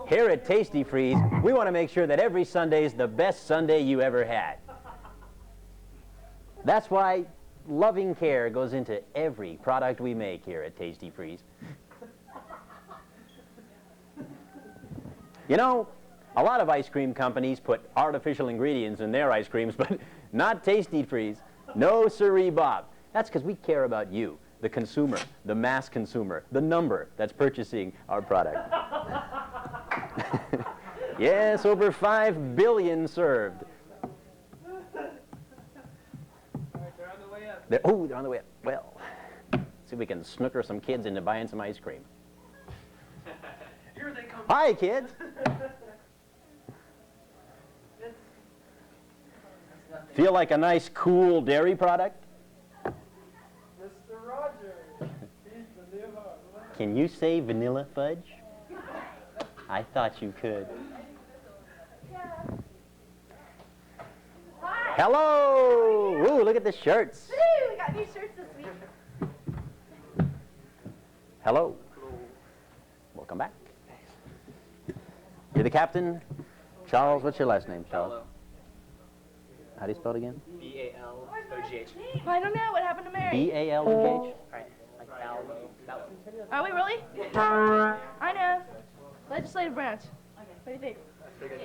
Here at Tasty Freeze, we want to make sure that every Sunday is the best Sunday you ever had. That's why loving care goes into every product we make here at Tasty Freeze. You know, a lot of ice cream companies put artificial ingredients in their ice creams, but not Tasty Freeze. No siree, Bob. That's because we care about you, the consumer, the mass consumer, the number that's purchasing our product. Yes, over 5 billion served. They're on the way up. Well, see if we can snooker some kids into buying some ice cream. Here they come. Hi, kids. Feel like a nice, cool dairy product? Mr. Rogers. He's vanilla. Can you say vanilla fudge? I thought you could. Hello! Ooh, look at the shirts. Woo, we got new shirts this week. Hello. Welcome back. You're the captain? Charles, what's your last name, Charles? Hello. How do you spell it again? B-A-L-O-G-H. I don't know what happened to Mary. B-A-L-O-G-H? Right. Like Ballo. Are we really? I know. Legislative branch. What do you think? You in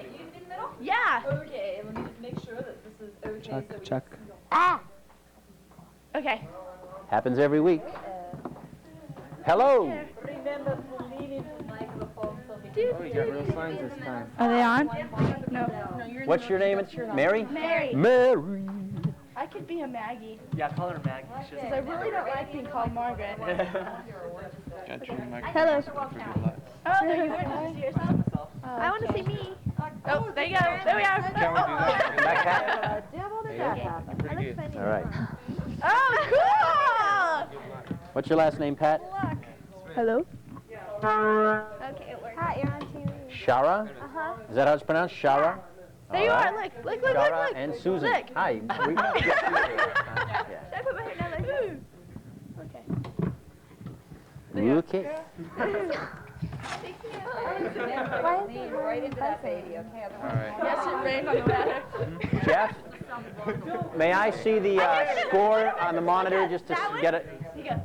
the middle? Yeah. Okay, let me just make sure that this is okay. Check. Ah. Okay. Happens every week. Hello. Remember to lean into the microphone so we Dude. Oh, you got real signs this time. Are they on? No. What's your name? Mary? Mary. Mary. I could be a Maggie. Yeah, call her Maggie. Because I really don't like being called Margaret. Got you in my Hello. Hello. Oh, there you were. Did you see yourself? I want to see me. Oh, there you go. There we are. Can't we do that? Back hat? Pretty good. All right. Oh, cool. What's your last name, Pat? Hello. Okay, it works. Hi, you're on TV. Shara? Uh-huh. Is that how it's pronounced? Shara? There you are. Look. Shara and Susan. Look. Hi. Yeah. Should I put my hair down like this? Okay. Okay. Lean right into that baby, okay? All right. Yes, it rained on the ladder. Jeff, may I see the score on the monitor just to get it? Here you go.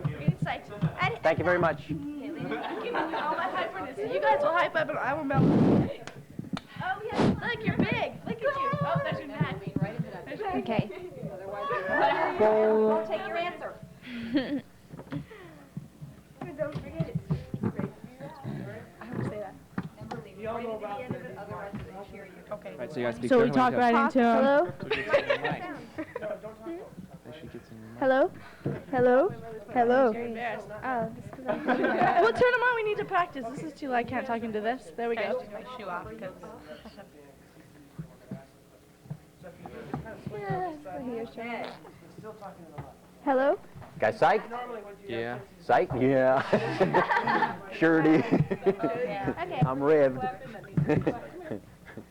You're getting psyched. Thank you very much. Give me all my hyperness. So you guys will hype up and I will melt. Oh, yeah. Look, you're big. Look at you. Oh, there's your neck. Right into that. Okay. Otherwise, we'll take your answer. Don't forget it. I want to say that. Remember, lean right into the end of it, otherwise they'll cheer you. Okay. All right, so you gotta speak So we carefully. talk right into him. Hello? Hello? Hello? Hello? Embarrassed. Oh, this is well, turn them on. We need to practice. This is too loud. I can't talk into this. There we go. My shoe off because Hello? Guys, psych? Yeah. Psych? Yeah. Surety. Okay. I'm revved.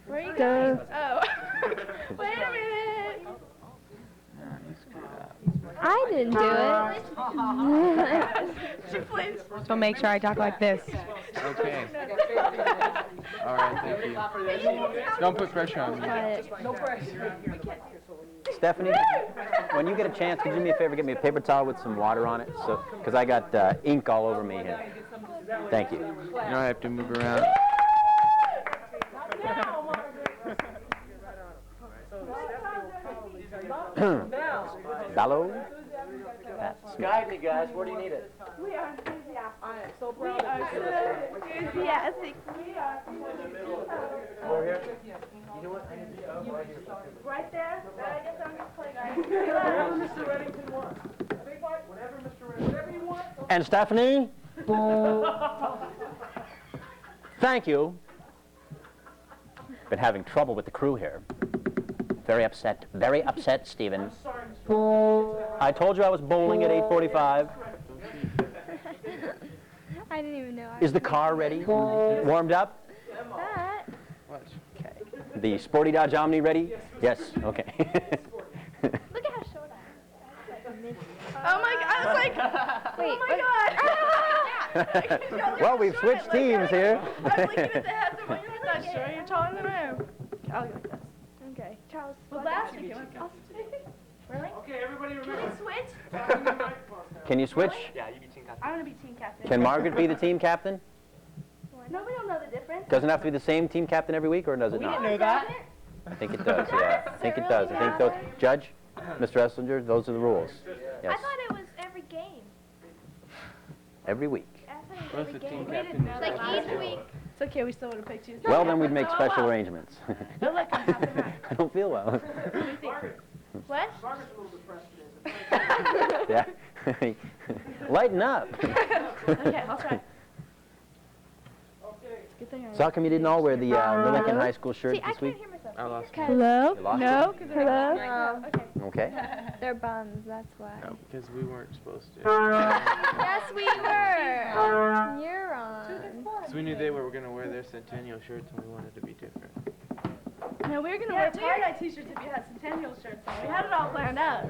Where are you going? Oh. Wait a minute. I didn't do it. Please. So make sure I talk like this. Okay. All right, thank you. Don't put pressure on me. Stephanie, when you get a chance, could you do me a favor, get me a paper towel with some water on it? So, because I got ink all over me here. Thank you. You know I have to move around. Hello? Guide me, guys. Where do you need it? We are enthusiastic. I am so We proud. are so enthusiastic. Over here. You know what? I need to go right here. Right there? I guess I'm just playing guys. Whatever Mr. Reddington wants. Big boy, whatever Mr. Reddington, whatever you want. And Stephanie? Thank you. Been having trouble with the crew here. Very upset, Stephen. Sorry, Mr. I told you I was bowling at 8:45. I didn't even know. Is the car ready? Warmed up? That. Okay. The Sporty Dodge Omni ready? Yes. Okay. Look at how short I am. Oh my god, I was like, Wait, oh my god. Well, we've switched teams here. I'm looking at the heads of what you're not sure. You're taller than I am. I'll go like this. Okay. Charles. Well, last week it was Really? Okay, everybody Can remember. we switch? Can you switch? Yeah, you be team captain. I want to be team captain. Can Margaret be the team captain? No, we don't know the difference. Doesn't it have to be the same team captain every week, or does it not? know that. I think it does, yeah. I think it does. I think those, Judge, Mr. Esslinger, those are the rules. I Yes, thought it was every game. every week. I thought it What's was the every team game. captain? It's like each week. It's okay, we still would have picked you. Well, then we'd make special arrangements. No, look, I'm half and half. I don't feel well. What do you think? What? Margaret's a little depressed today. Yeah. Lighten up. Okay, I'll try. Okay. Good thing I So how come you didn't all wear the Lincoln High School shirt See, I this can't week? hear myself. I lost. Hello? You lost No? it? Hello? Okay. Okay. They're bums, that's why. No, because we weren't supposed to. Yes, we were. You're on. Because we knew they were going to wear their Centennial shirts and we wanted to be different. No, we were going to wear tie-dye t-shirts if you had Centennial shirts on. We had it all planned out.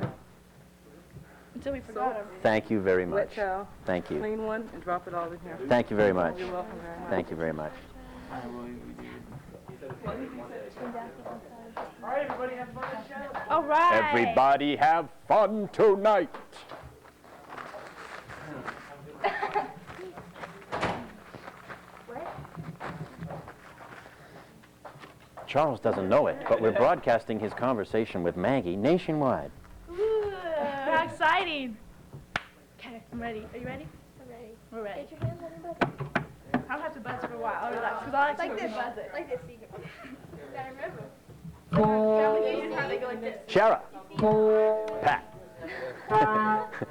Until we forgot them. Thank you very much. Wet towel, Thank you. clean one, and drop it all in here. Thank you very much. You're welcome very much. Thank you very much. All right, everybody have fun at the show. All right. Everybody have fun tonight. Charles doesn't know it, but we're broadcasting his conversation with Maggie nationwide. Ooh, how exciting. Okay, I'm ready. Are you ready? I'm ready. We're ready. Get your hands on your buzzer. I don't have to buzz for a while. I'll relax. Because I like to this. buzz it. Like this. So you gotta remember. How they go like this. Shara. Pat.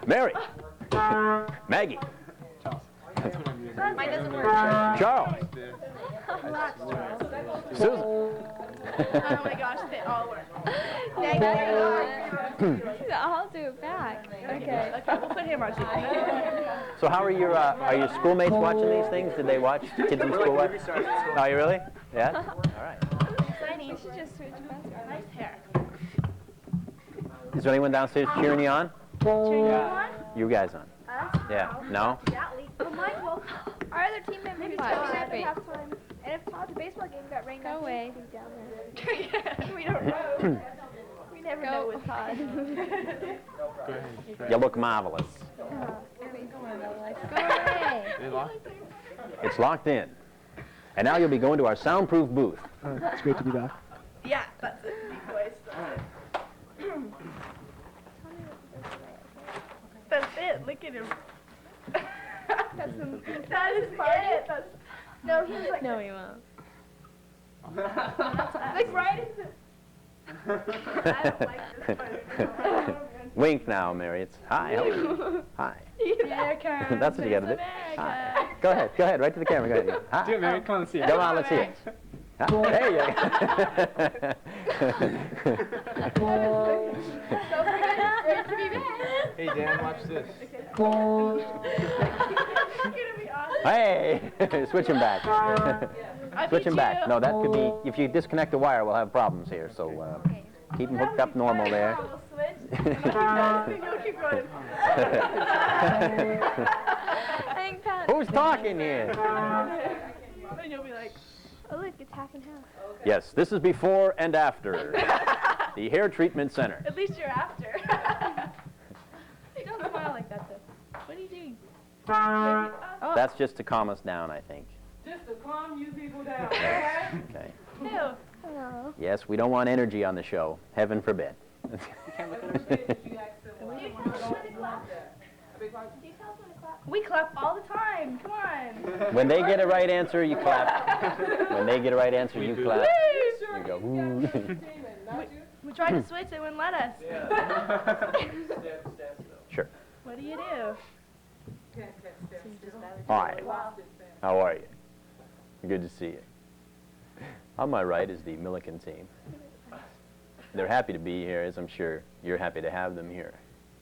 Mary. Maggie. That's what I'm using. Mine doesn't work. Charles. Relax, Charles. Susan. Oh my gosh, they all work. I'll do it back. Okay, we'll put him on too. So how are your schoolmates watching these things? Did they watch? Kids in school watch? Oh, you really? Yeah? All right. Exciting. You should just switch buzzers. Nice hair. Is there anyone downstairs cheering you on? Cheering you on? You guys on? Us? Yeah. No? Oh, Michael. Our other team members What? told us at Wait. halftime. And if Todd's baseball game got rained Go out, away. he'd be down there. We don't know. We never Go. know with Todd. Go ahead. You look marvelous. Go away. They locked it. It's locked in. And now you'll be going to our soundproof booth. It's great to be back. Yeah, that's it. Big voice. That's it. That's it. Look at him. That is it. That's, No, he was like, No, we won't. like right into. I don't like this part. Wink now, Mary. It's hi. How are you? Hi. Here comes That's what you gotta do. Miss Hi. America. Go ahead. Go ahead. Right to the camera. Go ahead. Hi. Do it, Mary. Come on, let's see it. Come on. Let's see it. Hi. There you Great to be back. Hey, Dan, watch this. It's gonna be awesome. Hey. Switch him back. I Switch beat him back. you. No, that could be. If you disconnect the wire, we'll have problems here. So keep him hooked up normal there. We'll switch. And you'll keep going. I think Pat. Who's talking here? Then you'll be like, oh look, it's half and half. Yes, this is before and after the hair treatment center. at least you're after. Don't smile like that though. What are you doing? Oh, That's just to calm us down, I think. Just to calm you people down, okay? Okay. ew. Hello. Yes, we don't want energy on the show. Heaven forbid. You asked them why you don't want that. Big Mike, Do you tell us when to clap? We clap all the time. Come on. When they get a right answer, you clap. When they get a right answer, you clap. You go, ooh. We tried to switch, they wouldn't let us. Sure. What do you do? Hi. How are you? Good to see you. On my right is the Milliken team. They're happy to be here, as I'm sure you're happy to have them here.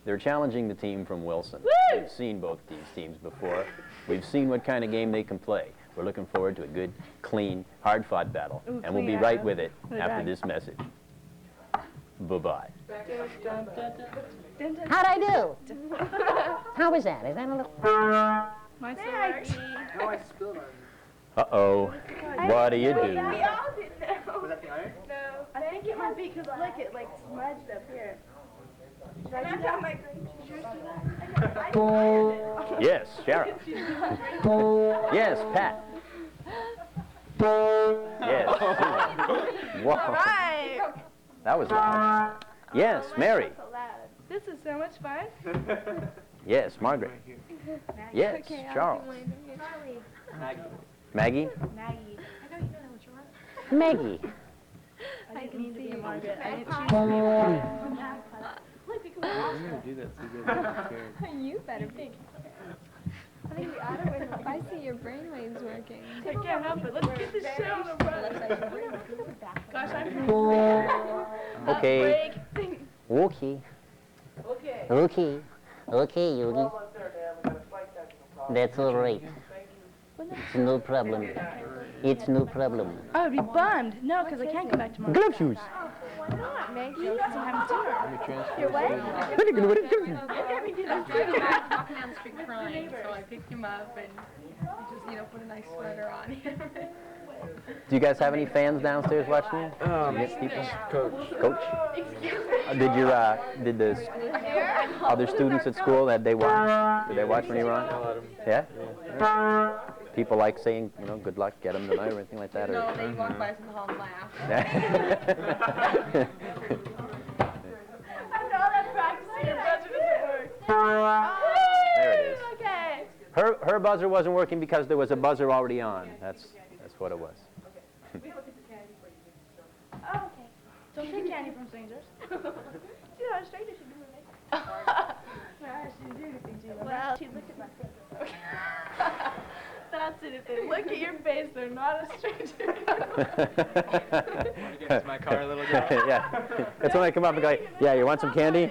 They're challenging the team from Wilson. We've seen both these teams before. We've seen what kind of game they can play. We're looking forward to a good, clean, hard-fought battle. Ooh, And we'll be clean right battle. with it Put it after back. this message. Bye-bye. How'd I do? How was that? Is that a little... Mine still works. I spilled on. Uh-oh. What do you do? We all did know. Was that the iron? No. I think it might be because look, it like smudged up here. Should I do that? My Yes, Sharon. Yes, Pat. Yes, Susan. Whoa. All right. That was loud. Yes, Mary. This is so much fun. Yes, Margaret. Yes, Okay, Charles. I'll do mine. Maggie? Maggie. Maggie. I didn't mean to be a see. Margaret. I didn't choose to be a Margaret. I'm gonna do that so good. I'm scared. You better be. I think the other way, if I see your brainwaves working. I can't help it. Let's get this show on the road. Gosh, I'm Okay. break. Okay. Okay. Okay. Okay, Yogi. Hold on, sir, Dan. We got a flight technical problem. That's all right. It's no problem. It's no problem. I would be bummed. No, because I can't come back tomorrow. Glove shoes. Why not? Make you got some time to tour. Let me transfer. Your what? What are you gonna do? Let me do that. Driving back, walking down the street crying, so I picked him up and he just, put a nice sweater on him. Do you guys have any fans downstairs watching you? Coach. Coach? Did the other students at school that they watch? Did they watch when you were on? Yeah? People like saying, good luck, get them tonight or anything like that? Or? No, they walk by us in the hall and laugh. I know that practicing your buzzer doesn't work. There it is. Okay. Her buzzer wasn't working because there was a buzzer already on. That's what it was. Oh, okay. Don't take candy from strangers. You know, a stranger should do it. No, I shouldn't do anything to you. Well, she looked at my face. That's it. If they look at your face, they're not a stranger. Want to get into my car, a little girl? Yeah. That's when I come up and go, yeah, you want some candy?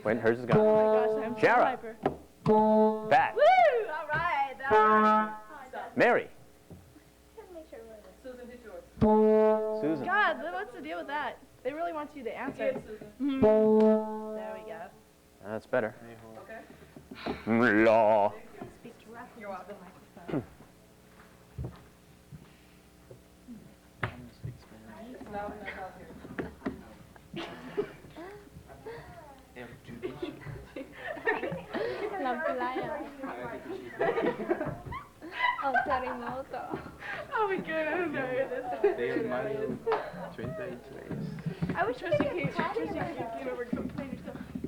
Wait, hers is gone. Oh my gosh, I'm so Shara. hyper. Pat. Woo! All right. Mary. Susan. God, what's the deal with that? They really want you to answer. Mhm. There we go. That's better. Law. Speak directly You're into the welcome. microphone. It's loud enough out here. La playa. Oh, terremoto. Oh my god, I don't know who this De is. mayo 33. I wish Trisha came over and complained.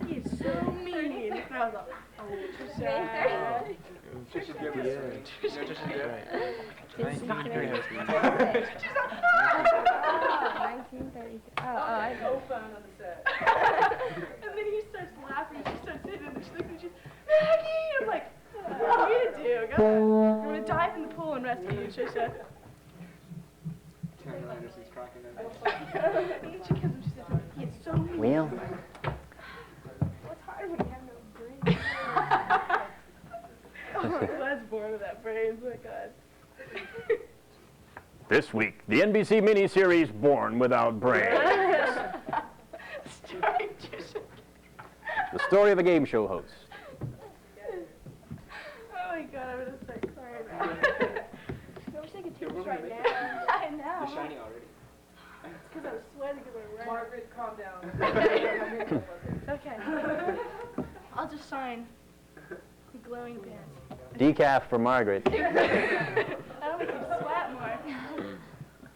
He is so mean. And I was like, oh, Trisha. Trisha's good. Yeah. Trisha's good. This is 1933. 1932. Oh, I know. No phone on the set. And then he starts laughing. She starts hitting him. And she looks and she's, Maggie! I'm like, what are you gonna do? I'm gonna dive in the pool and rescue you, Trisha. Tim Anderson's cracking it. And then she comes and she says, he is so mean. Well, What's hard when you have no brain? Oh, I was born with that brain. Oh my god. this week, the NBC miniseries Born Without Brains. Starring Trisha. The story of a game show host. Oh my god, I'm gonna start crying. I wish I could take this right now. I know. You're shiny already. It's because I was sweating because I ran. Margaret, calm down. Okay. I'll just sign glowing pants. Decaf for Margaret. That'll make you sweat more.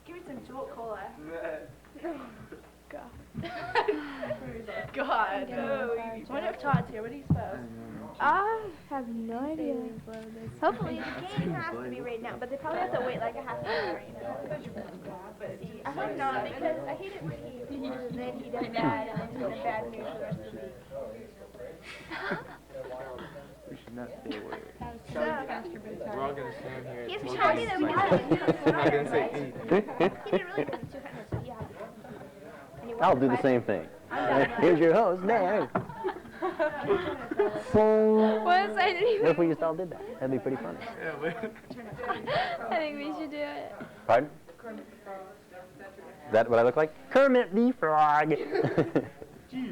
Give me some Jolt Cola. God. Oh, I wonder if Todd's here. What do you suppose? I have no idea. Hopefully the game has to be right now, but they probably have to wait like a half hour, I hope not, because I hate it when he loses and then he does bad and then he's in bad news for the rest of the week. We should not stay away. So, We're all gonna stand here. he's until telling me that we got it. I'm not gonna say anything. He didn't really put the 200, so he has it. And he I'll won do the by- same thing. I'm done. Here's your host, Dan. What? I didn't What even. if we just all did that? That'd be pretty funny. Yeah, but I think we should do it. Pardon? Is that what I look like? Kermit the Frog. Do Okay,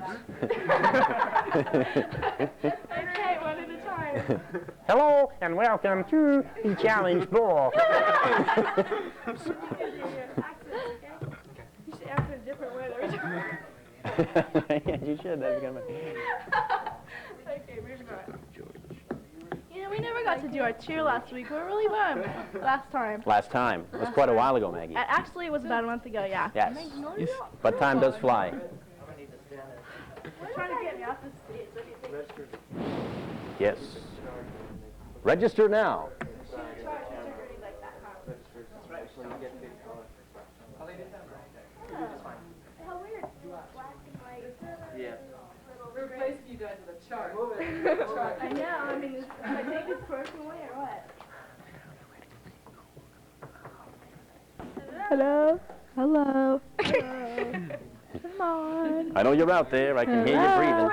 one at a time. Hello and welcome to the Challenge Bowl. You should act in a different way every time. Yeah, you should. That's good. Okay, moving on. You know, we never got to do our cheer last week. We were really bummed last time. Last time. It was quite a while ago, Maggie. Actually, it was about a month ago, yeah. Yes. But time does fly. We're trying to get me off the stage. What do you think? Yes. Register now. How weird. Black and white. Yeah. We're replacing you guys with a chart. I know. I mean, I take this personal way or what? Hello. Hello. Come on. I know you're out there. I can hear you breathing.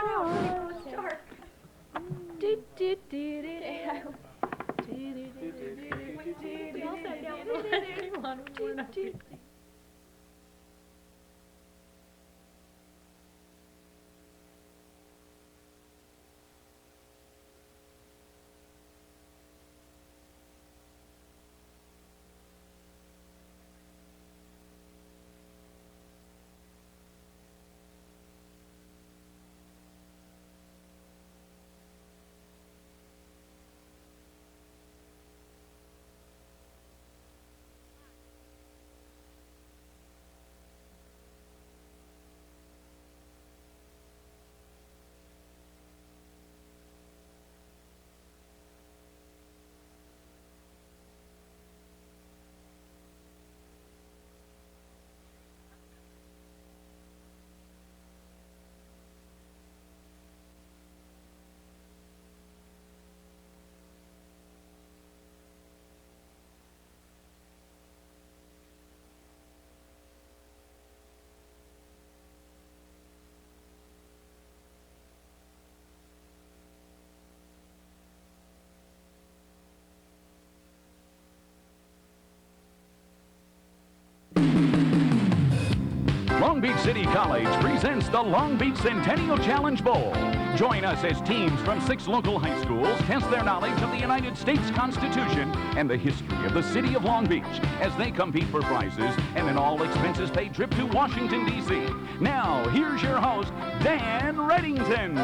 Long Beach City College presents the Long Beach Centennial Challenge Bowl. Join us as teams from 6 local high schools test their knowledge of the United States Constitution and the history of the city of Long Beach as they compete for prizes and an all-expenses-paid trip to Washington, D.C. Now, here's your host, Dan Reddington.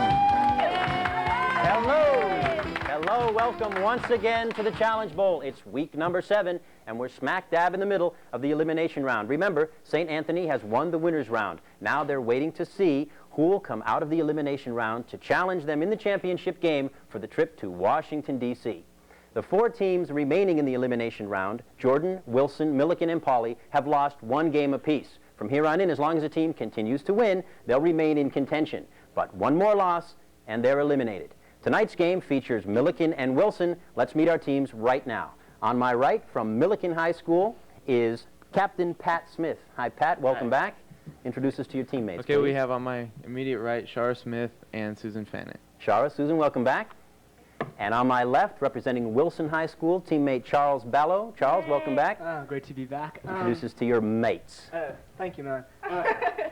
Hello. Hello. Welcome once again to the Challenge Bowl. It's week number 7, and we're smack dab in the middle of the elimination round. Remember, St. Anthony has won the winner's round. Now they're waiting to see who will come out of the elimination round to challenge them in the championship game for the trip to Washington, D.C. The 4 teams remaining in the elimination round, Jordan, Wilson, Milliken, and Pauley, have lost 1 game apiece. From here on in, as long as a team continues to win, they'll remain in contention. But 1 more loss, and they're eliminated. Tonight's game features Milliken and Wilson. Let's meet our teams right now. On my right, from Milliken High School, is Captain Pat Smith. Hi, Pat. Welcome back. Introduce us to your teammates, Okay, please. we have on my immediate right Shara Smith and Susan Fannett. Shara, Susan, welcome back. And on my left, representing Wilson High School, teammate Charles Ballo. Charles, welcome back. Great to be back. Introduce us to your mates. Thank you, man.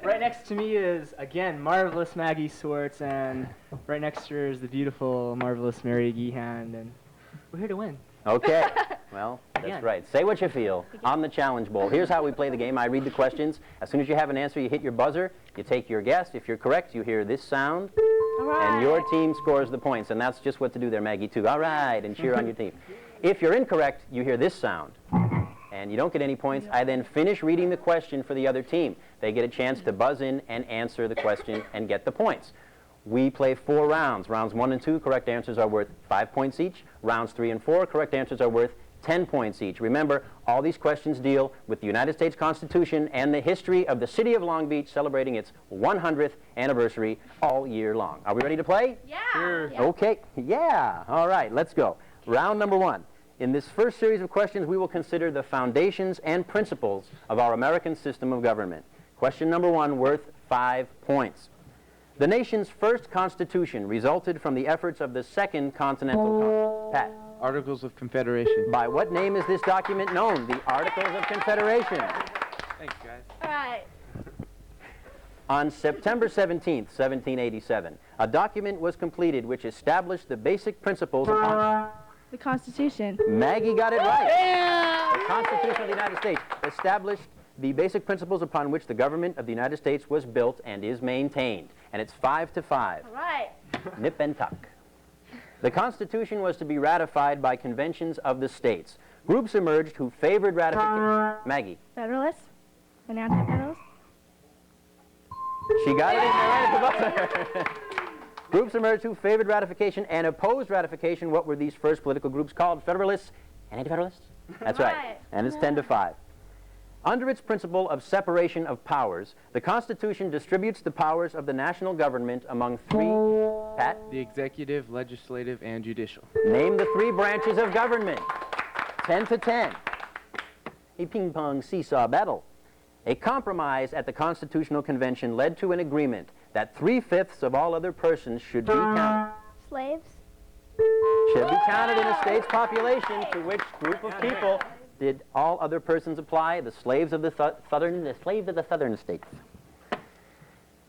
Right next to me is, again, marvelous Maggie Swartz, and right next to her is the beautiful, marvelous Mary Geehand, and we're here to win. Okay. Well, that's Again. right. Say what you feel on the Challenge Bowl. Here's how we play the game. I read the questions. As soon as you have an answer, you hit your buzzer. You take your guess. If you're correct, you hear this sound. All right. And your team scores the points. And that's just what to do there, Maggie, too. All right. And cheer on your team. If you're incorrect, you hear this sound. And you don't get any points. I then finish reading the question for the other team. They get a chance to buzz in and answer the question and get the points. We play 4 rounds. Rounds 1 and 2, correct answers are worth 5 points each. Rounds 3 and 4, correct answers are worth 10 points each. Remember, all these questions deal with the United States Constitution and the history of the city of Long Beach celebrating its 100th anniversary all year long. Are we ready to play? Yeah. Sure. Yeah. Okay. Yeah. All right. Let's go. Round number 1. In this first series of questions, we will consider the foundations and principles of our American system of government. Question number 1, worth 5 points. The nation's first constitution resulted from the efforts of the Second Continental Pat. Articles of Confederation. By what name is this document known? The Articles of Confederation. Thanks, guys. All right. On September 17th, 1787, a document was completed which established the basic principles upon... The Constitution. Maggie got it right. The Constitution of the United States established the basic principles upon which the government of the United States was built and is maintained. And it's 5-5. All right. Nip and tuck. The Constitution was to be ratified by conventions of the states. Groups emerged who favored ratification. Maggie. Federalists and anti-federalists. She got it in there right at the buzzer. Groups emerged who favored ratification and opposed ratification. What were these first political groups called? Federalists and anti-federalists? That's right. And it's 10-5. Under its principle of separation of powers, the Constitution distributes the powers of the national government among three... Pat? The executive, legislative, and judicial. Name the three branches of government. 10-10. A ping-pong seesaw battle. A compromise at the Constitutional Convention led to an agreement that 3/5 of all other persons should be counted. Slaves? Should be counted in a state's population. To which group of people did all other persons apply? The slaves of the southern states.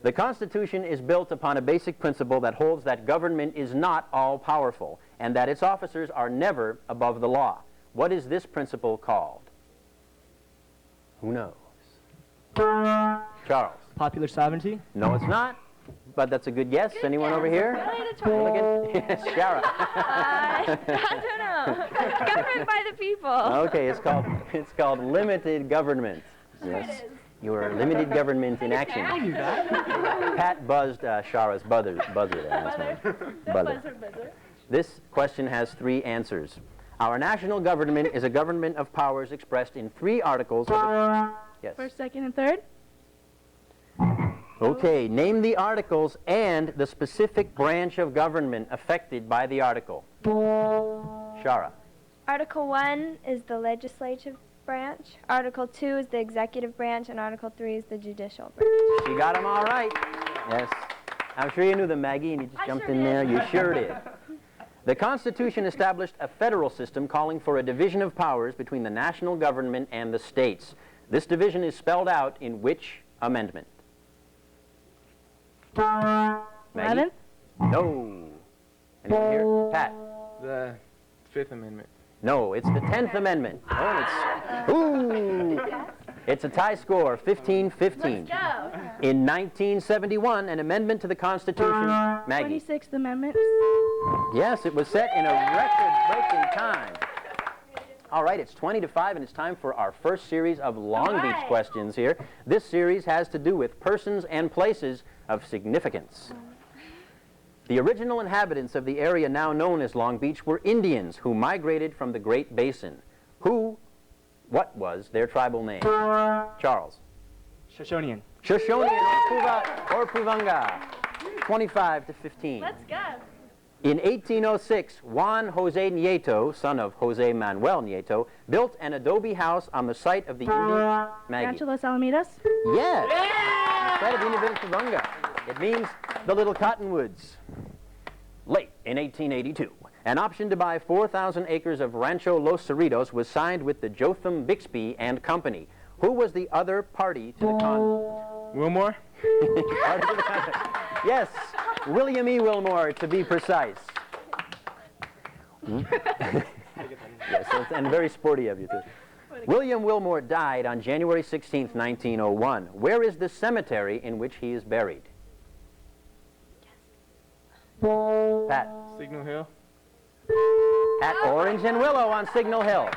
The Constitution is built upon a basic principle that holds that government is not all-powerful and that its officers are never above the law. What is this principle called? Who knows? Charles. Popular sovereignty? No, it's not. But that's a good guess. Anyone over here? Yes, Shara. I don't know. Government by the people. Okay, it's called limited government. Yes. Your limited government in action. I knew that. Pat buzzed Shara's buzzer there. That's fine. Buzzer. This question has 3 answers. Our national government is a government of powers expressed in 3 articles of the... Yes. First, second, and third. Okay, name the articles and the specific branch of government affected by the article. Shara. Article 1 is the legislative branch. Article 2 is the executive branch. And Article 3 is the judicial branch. She got them all right. Yes. I'm sure you knew them, Maggie, and you just jumped in there. You sure did. The Constitution established a federal system calling for a division of powers between the national government and the states. This division is spelled out in which amendment? 11? No. Anyone here? Pat? The 5th Amendment. No, it's the 10th Amendment. It's a tie score, 15-15. Let's go. In 1971, an amendment to the Constitution, Maggie. 26th Amendment. Yes, it was set in a record-breaking time. All right, it's 20-5, and it's time for our first series of Long Beach questions here. This series has to do with persons and places of significance. The original inhabitants of the area now known as Long Beach were Indians who migrated from the Great Basin. What was their tribal name? Charles. Shoshonian. Shoshonian or Puvanga. 25-15. Let's go. In 1806, Juan Jose Nieto, son of Jose Manuel Nieto, built an adobe house on the site of the Indian... Maggie. Rancho Los Alamitos. Yes. The site of the Indian village of Puvanga. It means the Little Cottonwoods. Late in 1882, an option to buy 4,000 acres of Rancho Los Cerritos was signed with the Jotham Bixby and Company. Who was the other party to the contract? Wilmore? Yes, William E. Wilmore, to be precise. Yes, and very sporty of you, too. William Wilmore died on January 16, 1901. Where is the cemetery in which he is buried? Pat. Signal Hill? At Orange and Willow on Signal Hill.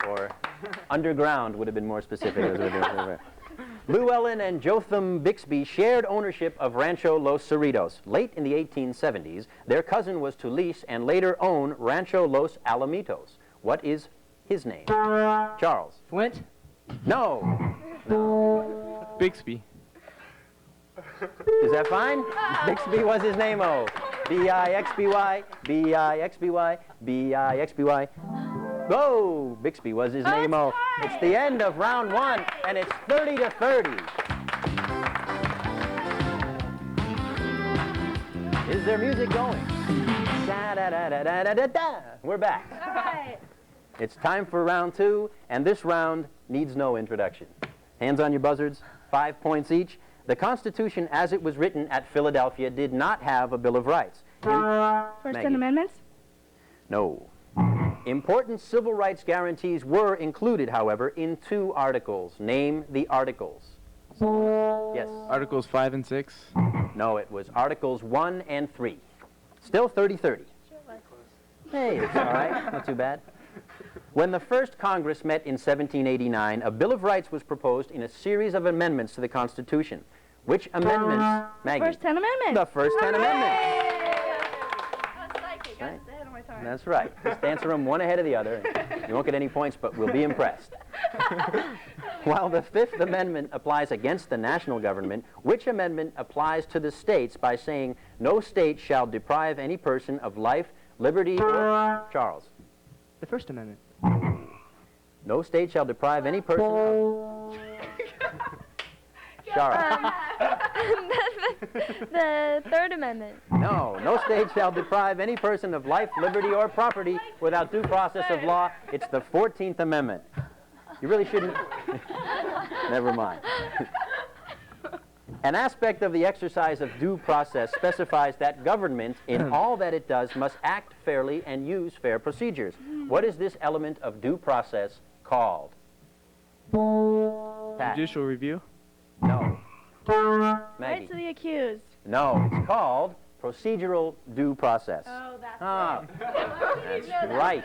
Or underground would have been more specific. Llewellyn and Jotham Bixby shared ownership of Rancho Los Cerritos. Late in the 1870s, their cousin was to lease and later own Rancho Los Alamitos. What is his name? Charles. Flint? No. Bixby. Is that fine? Bixby was his name-o. B-I-X-B-Y, B-I-X-B-Y, B-I-X-B-Y. Oh, Bixby was his name-o. It's the end of round 1, and it's 30-30. Is there music going? Da-da-da-da-da-da-da. We're back. All right. It's time for round 2, and this round needs no introduction. Hands on your buzzards. 5 points each. The Constitution, as it was written at Philadelphia, did not have a Bill of Rights. First 10 Amendments? No. Important civil rights guarantees were included, however, in 2 articles. Name the articles. Yes. Articles 5 and 6. No, it was Articles 1 and 3. Still 30-30. Hey, it's all right. Not too bad. When the first Congress met in 1789, a Bill of Rights was proposed in a series of amendments to the Constitution. Which amendments, Maggie? First 10 Amendments. The first 10 amendments. Right. Ahead of my time. That's right. Just answer them one ahead of the other. You won't get any points, but we'll be impressed. While the Fifth Amendment applies against the national government, which amendment applies to the states by saying no state shall deprive any person of life, liberty, or... Charles? The First Amendment. No state shall deprive any person of... Charles? The Third Amendment. No, no state shall deprive any person of life, liberty, or property without due process of law. It's the 14th Amendment. You really shouldn't... Never mind. An aspect of the exercise of due process specifies that government, in all that it does, must act fairly and use fair procedures. What is this element of due process called? Pat? Judicial review. No. Maggie? Right to the accused. No, it's called procedural due process. Oh, that's That's right.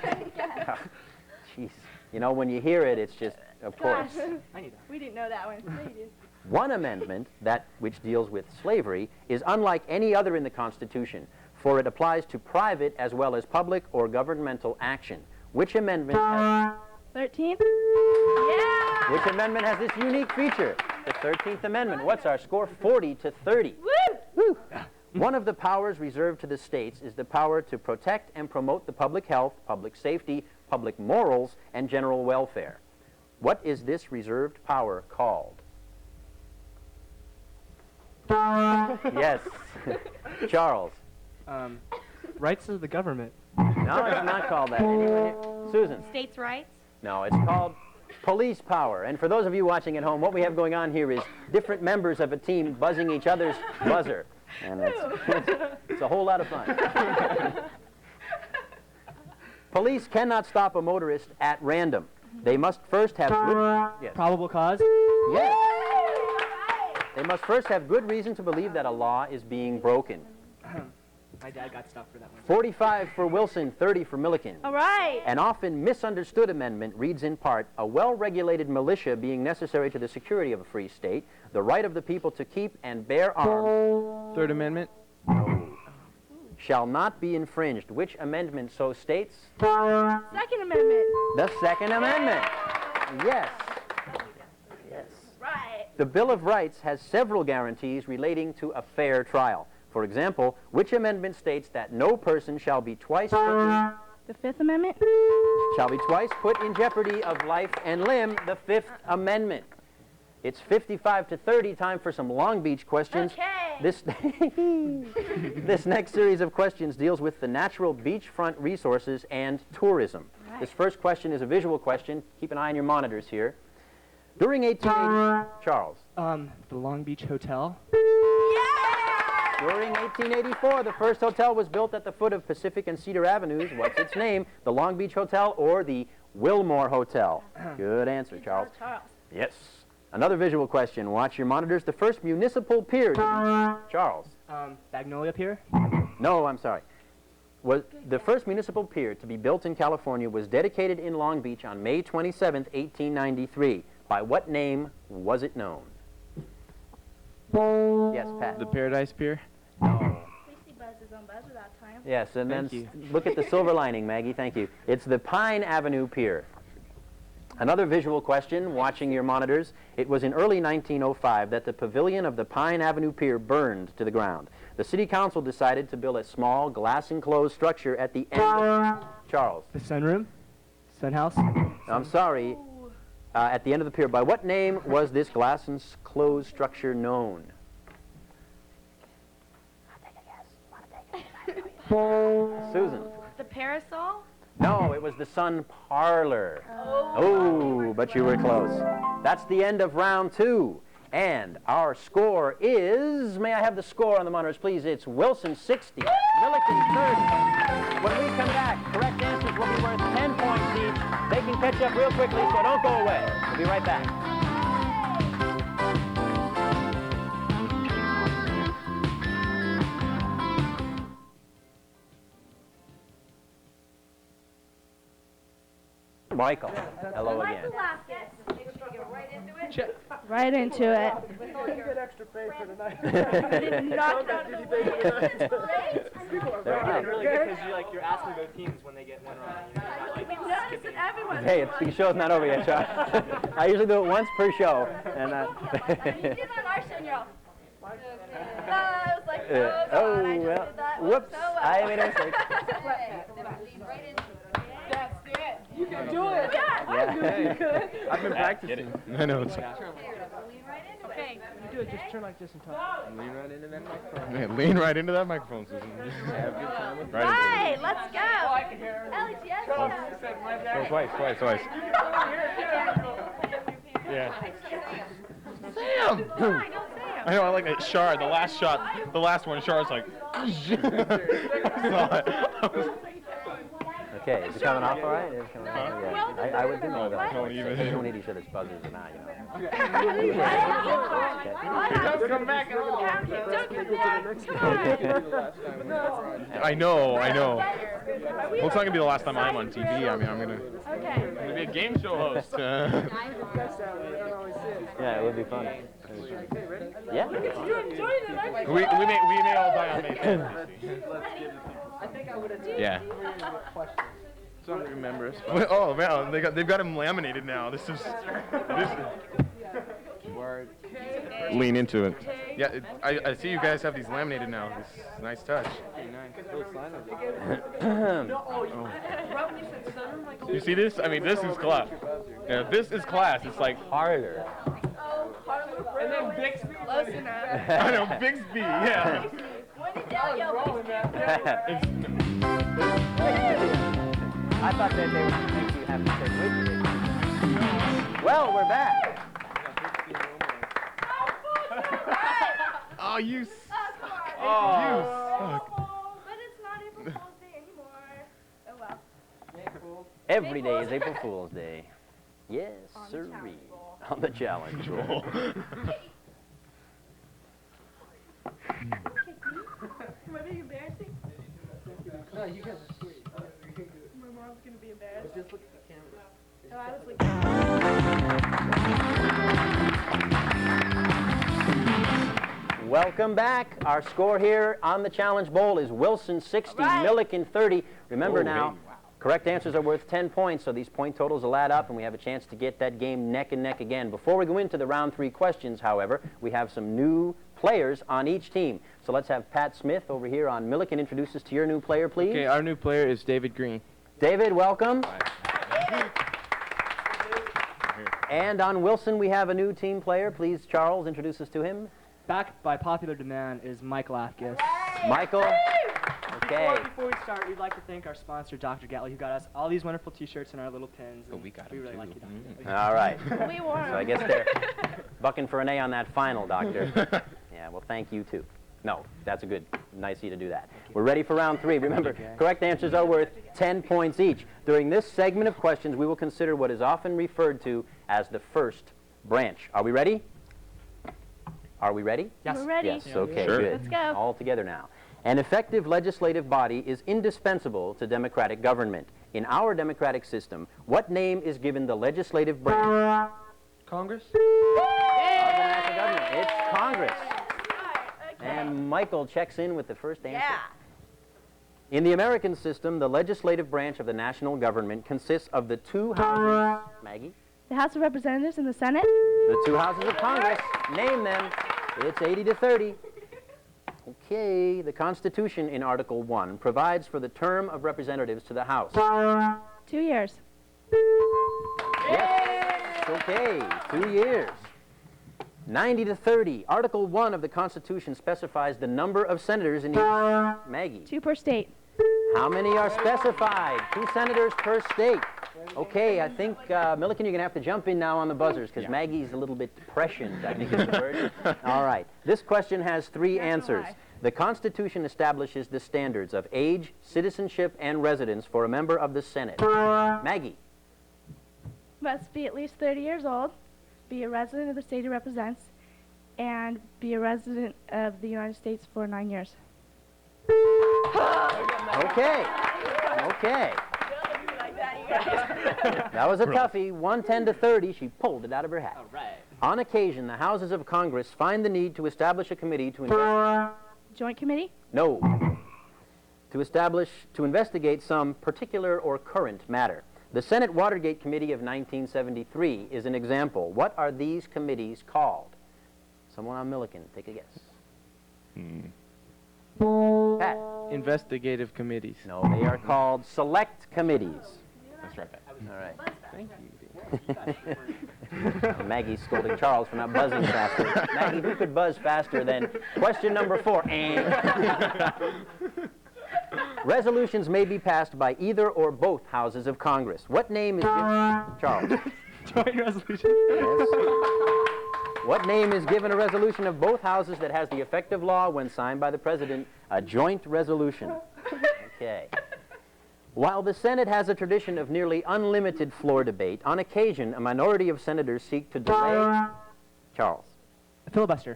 Jeez. You know, when you hear it, it's just, of course. I knew that. We didn't know that one. No, you did. One amendment, that which deals with slavery, is unlike any other in the Constitution, for it applies to private as well as public or governmental action. Which amendment has... 13th? Yeah! Which amendment has this unique feature? The 13th Amendment. What's our score? 40-30. Woo! Woo! One of the powers reserved to the states is the power to protect and promote the public health, public safety, public morals, and general welfare. What is this reserved power called? Yes. Charles? Rights of the government. No, it's not called that. Anyone here? Susan? States' rights? No, it's called police power. And for those of you watching at home, what we have going on here is different members of a team buzzing each other's buzzer. And it's a whole lot of fun. Police cannot stop a motorist at random. They must first have good... Yes. Probable cause. Yes. They must first have good reason to believe that a law is being broken. My dad got stopped for that one. 45 for Wilson, 30 for Milliken. All right. An often misunderstood amendment reads in part, a well-regulated militia being necessary to the security of a free state, the right of the people to keep and bear arms. Third Amendment. Shall not be infringed. Which amendment so states? Second Amendment. The Second Amendment. Yes. Yes. Right. The Bill of Rights has several guarantees relating to a fair trial. For example, which amendment states that no person shall be twice put in jeopardy of life and limb? The Fifth Amendment. It's 55-30. Time for some Long Beach questions. Okay. This next series of questions deals with the natural beachfront resources and tourism. Right. This first question is a visual question. Keep an eye on your monitors here. During 1880, Charles. The Long Beach Hotel. During 1884, the first hotel was built at the foot of Pacific and Cedar Avenues. What's its name? The Long Beach Hotel or the Wilmore Hotel? Good answer, Charles. Yes. Another visual question. Watch your monitors. The first municipal pier. Charles. Magnolia Pier. No, I'm sorry. The first municipal pier to be built in California was dedicated in Long Beach on May 27, 1893. By what name was it known? Yes, Pat. The Paradise Pier. No. Tasty buzzes on buzzer that time. Yes, and Thank then you. look at the silver lining, Maggie. Thank you. It's the Pine Avenue Pier. Another visual question, watching your monitors. It was in early 1905 that the pavilion of the Pine Avenue Pier burned to the ground. The City Council decided to build a small, glass-enclosed structure at the end of... Charles. The sunroom. Sunhouse. I'm sorry. At the end of the pier. By what name was this glass-enclosed structure known? Susan. The parasol? No, it was the Sun Parlor. Oh, but you were close. That's the end of round 2. And our score is, may I have the score on the monitors, please? It's Wilson 60, Milliken 30. When we come back, correct answers will be worth 10 points each. They can catch up real quickly, so don't go away. We'll be right back. Michael, hello again. Right into it. You get extra pay for tonight. Knock it out of the way. Really good because you're asking both teams when they get one wrong. We've noticed that everyone. Hey, the show's not over yet, Charles. I usually do it once per show. And You did on our show, you're all. I was like, oh, God, I just well, did that. whoops, So well. I made a mistake. That's it. You can do it. Yeah. I've been practicing. I know. It's Okay. You do it. Just turn like this and talk. lean right into that microphone. Yeah, lean right into that microphone, Susan. Right, let's go. Alex, yes. Go twice. Yeah. Sam! I know, I like that Shard, the last one, Shard's like, Okay, is it coming off all right? It's coming off. Yeah. I would do know that. Don't even. They don't need each other's buzzers or not, you know. Don't come back at all. Don't come back. Come on. I know. Well, it's not gonna be the last time I'm on TV. I mean, I'm gonna be a game show host. Yeah, it would be fun. Yeah. We may all die on May 10th. Yeah. Don't remember us. Oh man, they've got him laminated now. This is Word. lean into it. Yeah, I see you guys have these laminated now. This is a nice touch. You see this? I mean, this is class. Yeah, this is class. It's like Harder. And then Bixby. Close enough. I know, Bixby. Yeah. When in doubt, yell I thought that they would make you have to say with you. Well, we're back. Oh, you suck. Oh. You suck. But it's not April Fool's Day anymore. Oh well. Every day is April Fool's Day. Yes, sirree. On the challenge roll. Am I being embarrassing? No, you guys are sweet. My mom's gonna be embarrassed. Just look at the camera. Oh, I was looking. Welcome back. Our score here on the Challenge Bowl is Wilson 60, Milliken 30. Remember now, correct answers are worth 10 points, so these point totals will add up, and we have a chance to get that game neck and neck again. Before we go into the round 3 questions, however, we have some new players on each team. So let's have Pat Smith over here on Milliken introduce us to your new player, please. Okay, our new player is David Green. David, welcome. And on Wilson, we have a new team player. Please, Charles, introduce us to him. Back by popular demand is Mike Lafkis. Michael. Okay. Before we start, we'd like to thank our sponsor, Dr. Gatley, who got us all these wonderful T-shirts and our little pins. Oh, we got We them really too. like you, Dr. All right. We won. So I guess they're bucking for an A on that final, Doctor. Yeah, well, thank you, too. No, that's a good, nice of you to do that. We're ready for round 3. Remember, correct answers are worth 10 points each. During this segment of questions, we will consider what is often referred to as the first branch. Are we ready? Are we ready? Yes. We're ready. Yes, okay, Sure. good. Let's go. All together now. An effective legislative body is indispensable to democratic government. In our democratic system, what name is given the legislative branch Congress? of the national government? It's Congress. And Michael checks in with the first answer. Yeah. In the American system, the legislative branch of the national government consists of the 2 houses. Maggie? The House of Representatives and the Senate. The 2 houses of Congress. Name them. It's 80 to 30. Okay, the Constitution in Article 1 provides for the term of representatives to the House. 2 years. Yes. Okay, 2 years. 90 to 30. Article 1 of the Constitution specifies the number of senators in each. Maggie. 2 per state. How many are specified? 2 senators per state. Okay, I think, Milliken, you're going to have to jump in now on the buzzers because Maggie's a little bit prescient, I think is the word. All right. This question has 3 answers. The Constitution establishes the standards of age, citizenship, and residence for a member of the Senate. Maggie. Must be at least 30 years old, be a resident of the state he represents, and be a resident of the United States for 9 years. Okay. Okay. That was a toughie. 110 to 30. She pulled it out of her hat. All right. On occasion, the houses of Congress find the need to establish a committee to investigate. Joint committee? No. To investigate some particular or current matter. The Senate Watergate Committee of 1973 is an example. What are these committees called? Someone on Milliken, take a guess. Pat. Investigative committees. No, they are called select committees. That's right. All right. Thank you. Maggie's scolding Charles for not buzzing faster. Maggie, who could buzz faster than question number 4? Resolutions may be passed by either or both houses of Congress. What name is given? Charles. Joint resolution. Yes. What name is given a resolution of both houses that has the effect of law when signed by the President? A joint resolution. Okay. While the Senate has a tradition of nearly unlimited floor debate, on occasion a minority of senators seek to delay. Charles. Filibuster.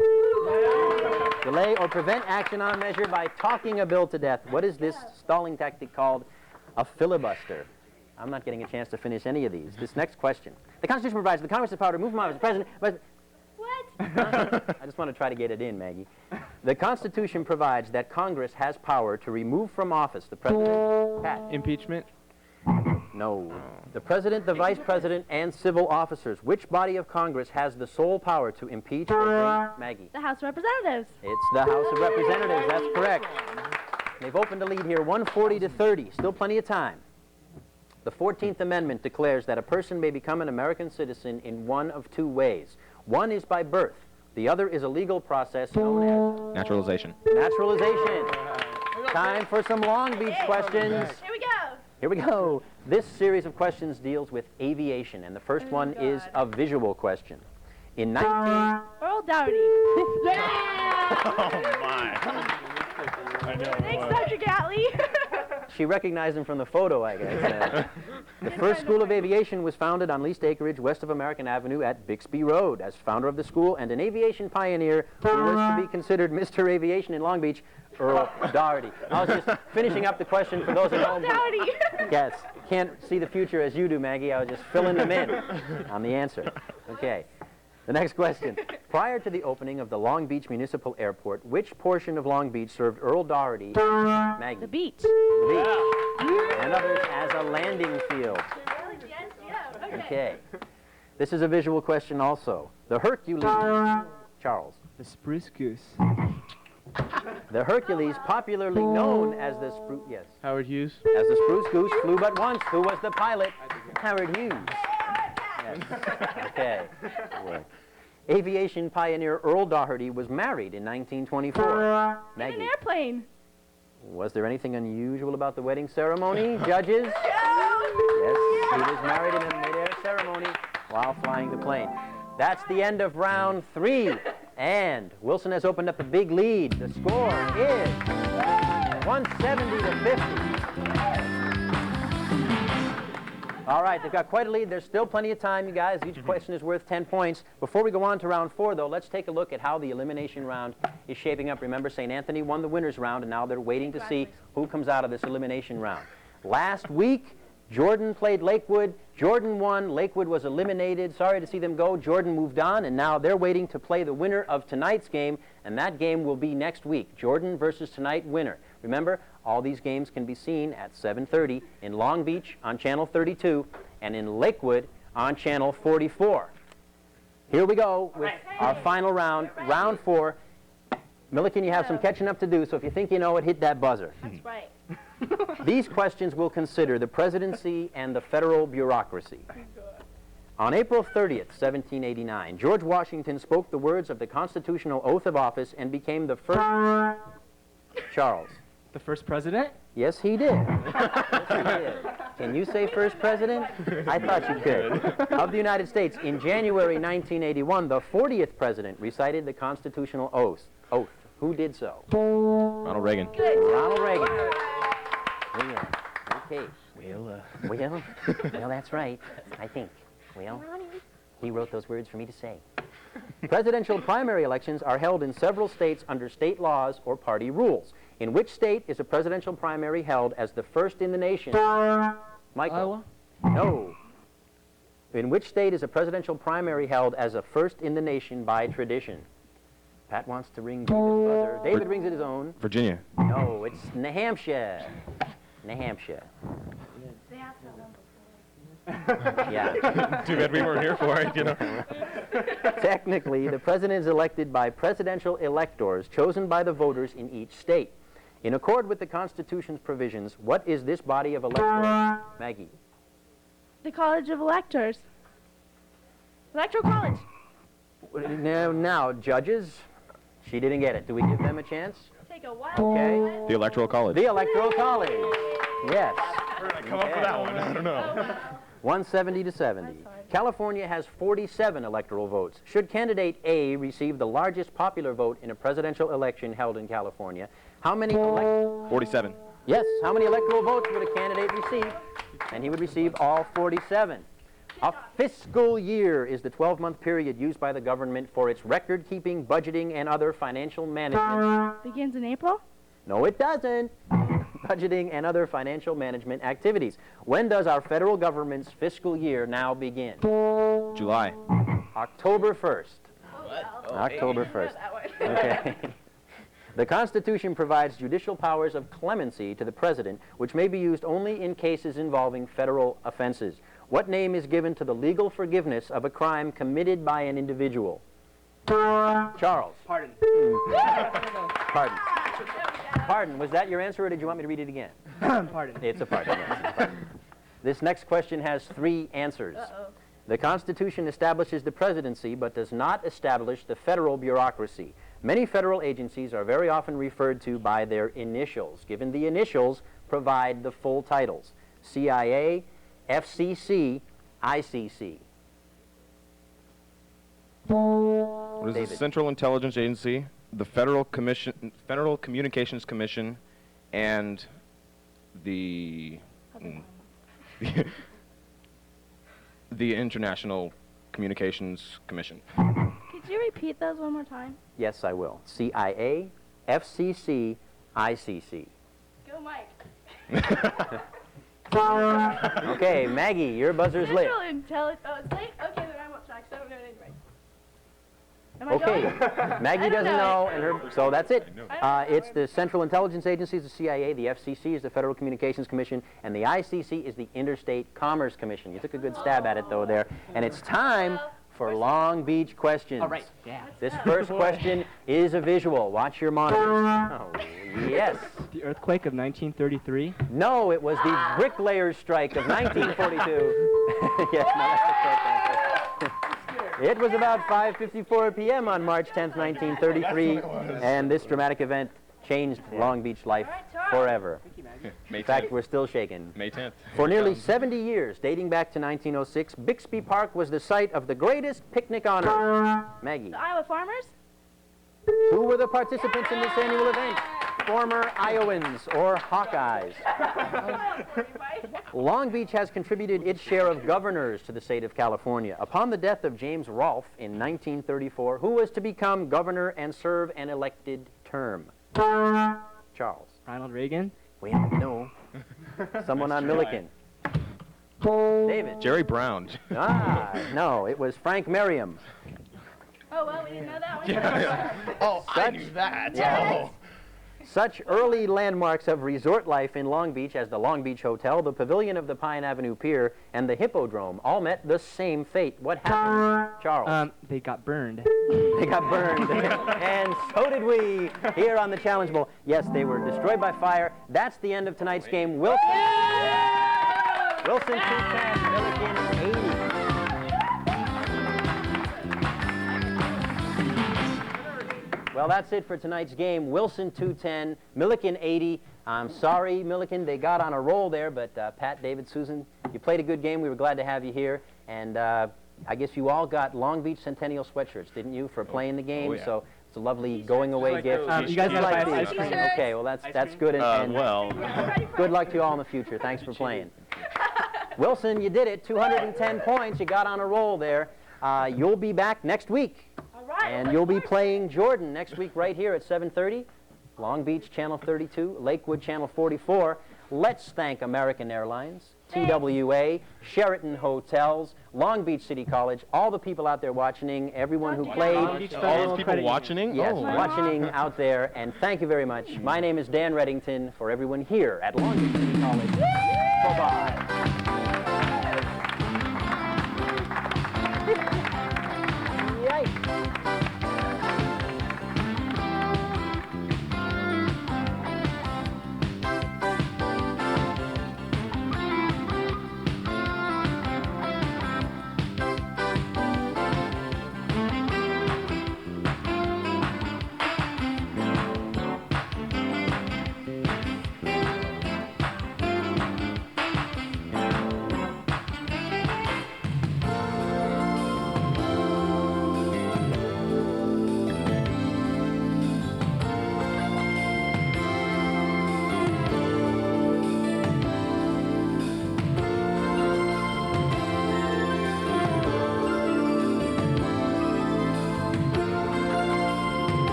Delay or prevent action on a measure by talking a bill to death. What is this stalling tactic called? A filibuster. I'm not getting a chance to finish any of these. This next question. The Constitution provides the Congress the power to move from office the President. But What? I just want to try to get it in, Maggie. The Constitution provides that Congress has power to remove from office the President. Pat. Impeachment. No. The President, the Vice President, and civil officers. Which body of Congress has the sole power to impeach or bring? Maggie. The House of Representatives. It's the House of Representatives. That's correct. They've opened a lead here, 140 to 30. Still plenty of time. The 14th Amendment declares that a person may become an American citizen in one of 2 ways. One is by birth. The other is a legal process known as Naturalization. naturalization. Time for some Long Beach questions. Here we go. Here we go. This series of questions deals with aviation, and the first one is a visual question. In 19... Earl Dougherty. Oh, my. I know. Thanks, Dr. Gatley. She recognized him from the photo, I guess. The first school of aviation was founded on leased acreage west of American Avenue at Bixby Road. As founder of the school and an aviation pioneer who was to be considered Mr. Aviation in Long Beach, Earl Dougherty. I was just finishing up the question for those at home. Dougherty. Yes, can't see the future as you do, Maggie. I was just filling them in on the answer. Okay. The next question. Prior to the opening of the Long Beach Municipal Airport, which portion of Long Beach served Earl Dougherty, Maggie? The beach. The beach. And others as a landing field. Yes, yeah. Okay. This is a visual question also. The Hercules. Charles. The spruce goose. The Hercules, popularly known as the spruce... Yes. Howard Hughes. As the spruce goose, flew but once. Who was the pilot? Howard Hughes. Yes. Okay. Aviation pioneer Earl Dougherty was married in 1924. In Maggie, an airplane. was there anything unusual about the wedding ceremony, judges? Yes, he was married in a mid-air ceremony while flying the plane. That's the end of round 3. And Wilson has opened up a big lead. The score is 170 to 50. All right, they've got quite a lead. There's still plenty of time, you guys. Each question is worth 10 points. Before we go on to round 4, though, let's take a look at how the elimination round is shaping up. Remember, St. Anthony won the winner's round, and now they're waiting to see who comes out of this elimination round. Last week, Jordan played Lakewood. Jordan won. Lakewood was eliminated. Sorry to see them go. Jordan moved on, and now they're waiting to play the winner of tonight's game, and that game will be next week. Jordan versus tonight winner. Remember, all these games can be seen at 7:30 in Long Beach on Channel 32 and in Lakewood on Channel 44. Here we go with our final round, round 4. Milliken, you have some catching up to do, so if you think you know it, hit that buzzer. That's right. These questions will consider the presidency and the federal bureaucracy. On April 30th, 1789, George Washington spoke the words of the constitutional oath of office and became the first... Charles. The first president? Yes, he did. Yes, he did. Can you say first president? I thought you could. Of the United States, in January 1981, the 40th president recited the constitutional oath. Who did so? Ronald Reagan. Ronald Reagan. Yeah. Okay. Well, that's right, I think. Well, he wrote those words for me to say. Presidential primary elections are held in several states under state laws or party rules. In which state is a presidential primary held as the first in the nation? Michael? Iowa? No. In which state is a presidential primary held as a first in the nation by tradition? Pat wants to ring David's buzzer. David rings it his own. Virginia. No, it's New Hampshire. New Hampshire. They have to one. Yeah. Too bad we weren't here for it, you know. Technically, the president is elected by presidential electors chosen by the voters in each state. In accord with the Constitution's provisions, what is this body of electors? Maggie. The College of Electors. Electoral College. Now, judges, she didn't get it. Do we give them a chance? Take a while. Okay. The Electoral College. The Electoral College. Yes. Where did I come up with that one? I don't know. 170 to 70. California has 47 electoral votes. Should candidate A receive the largest popular vote in a presidential election held in California, how many 47. Yes, how many electoral votes would a candidate receive? And he would receive all 47. A fiscal year is the 12-month period used by the government for its record-keeping, budgeting, and other financial management. Begins in April? No, it doesn't. Budgeting and other financial management activities. When does our federal government's fiscal year now begin? July. October 1st. October 1st. Okay. The Constitution provides judicial powers of clemency to the president, which may be used only in cases involving federal offenses. What name is given to the legal forgiveness of a crime committed by an individual? Charles. Pardon. Pardon. Pardon. Was that your answer, or did you want me to read it again? Pardon. It's a pardon. Yes, it's a pardon. This next question has 3 answers. The Constitution establishes the presidency, but does not establish the federal bureaucracy. Many federal agencies are very often referred to by their initials. Given the initials, provide the full titles: CIA, FCC, ICC. What is David. the Central Intelligence Agency, the Federal Communications Commission, and the the International Communications Commission? Could you repeat those one more time? Yes, I will. CIA, FCC, ICC. Go, Mike. Okay, Maggie, your buzzer's lit. Central Intelligence. Oh, it's late? Okay, then I won't try, because I don't know it anyway. Am I Okay, going? Maggie I don't doesn't know, know it. and her, so that's it. I don't know It's the Central Intelligence Agency, the CIA, the FCC is the Federal Communications Commission, and the ICC is the Interstate Commerce Commission. You took a good stab at it, though, there. And it's time for Long Beach questions. All right. Yeah. This first question is a visual. Watch your monitors. Oh, yes. The earthquake of 1933. No, it was the bricklayers' strike of 1942. Yes, no, that's the correct answer. It was about 5:54 p.m. on March 10th, 1933, and this dramatic event changed Long Beach life forever. May In fact, 10th. we're still shaken. May 10th. For nearly 70 years, dating back to 1906, Bixby Park was the site of the greatest picnic on earth. Maggie, The Iowa Farmers? who were the participants in this annual event? Former Iowans or Hawkeyes. Long Beach has contributed its share of governors to the state of California. Upon the death of James Rolfe in 1934, who was to become governor and serve an elected term? Charles. Ronald Reagan. Well, no. Someone on Milliken. David. Jerry Brown. Ah, no, it was Frank Merriam. Oh, well, we didn't know that one. Oh, I knew that. Yeah. Oh. Such early landmarks of resort life in Long Beach as the Long Beach Hotel, the Pavilion of the Pine Avenue Pier, and the Hippodrome all met the same fate. What happened, Charles? They got burned. They got burned. And so did we here on the Challenge Bowl. Yes, they were destroyed by fire. That's the end of tonight's game. Wilson 210, Milliken 80. Well, that's it for tonight's game. Wilson 210, Milliken 80. I'm sorry, Milliken, they got on a roll there, but Pat, David, Susan, you played a good game. We were glad to have you here. And I guess you all got Long Beach Centennial sweatshirts, didn't you, for playing the game? Oh, yeah. So it's a lovely going-away gift. You guys got like ice these? cream. Okay, well, that's good. And well, good luck to you all in the future. Thanks for playing. Wilson, you did it. 210 points. You got on a roll there. You'll be back next week. All right. And you'll be playing Jordan next week right here at 7:30. Long Beach, Channel 32, Lakewood, Channel 44. Let's thank American Airlines, TWA, Sheraton Hotels, Long Beach City College, all the people out there watching, everyone who played. all those people watching? Yes, Oh. watching out there. And thank you very much. My name is Dan Reddington for everyone here at Long Beach City College. Bye-bye.